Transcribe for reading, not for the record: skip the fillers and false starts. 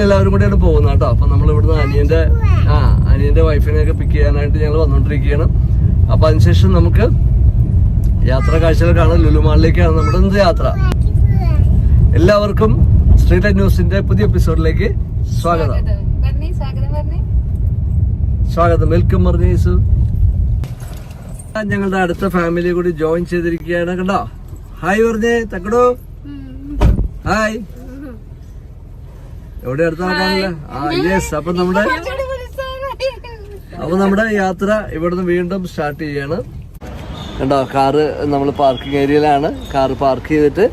എല്ലാവരും കൂടെയാണ് പോകുന്നത് കേട്ടോ. അപ്പൊ നമ്മൾ ഇവിടുന്ന് അനിയന്റെ വൈഫിനെയൊക്കെ പിക്ക് ചെയ്യാനായിട്ട് ഞങ്ങൾ വന്നോണ്ടിരിക്കുകയാണ്. അപ്പൊ അതിനുശേഷം നമുക്ക് യാത്രാ കാഴ്ചകൾ കാണാൻ ലുലുമാളിലേക്കാണ് നമ്മുടെ ഇന്നത്തെ യാത്ര. എല്ലാവർക്കും സ്ട്രീറ്റ് ലൈറ്റ് ന്യൂസിന്റെ പുതിയ എപ്പിസോഡിലേക്ക് സ്വാഗതം. വെൽക്കം മർനീസു. ഞങ്ങളുടെ അടുത്ത ഫാമിലി കൂടി ജോയിൻ ചെയ്തിരിക്കുകയാണ്. കണ്ടോ, ഹായ് പറഞ്ഞേ തക്കടോ. ഹായ്, എവിടെ അടുത്ത ആൾക്കാരല്ലേ? യെസ്. അപ്പൊ നമ്മുടെ യാത്ര ഇവിടുന്ന് വീണ്ടും സ്റ്റാർട്ട് ചെയ്യാണ്. കണ്ടോ, കാറ് നമ്മൾ പാർക്കിംഗ് ഏരിയയിലാണ്. കാറ് പാർക്ക് ചെയ്തിട്ട്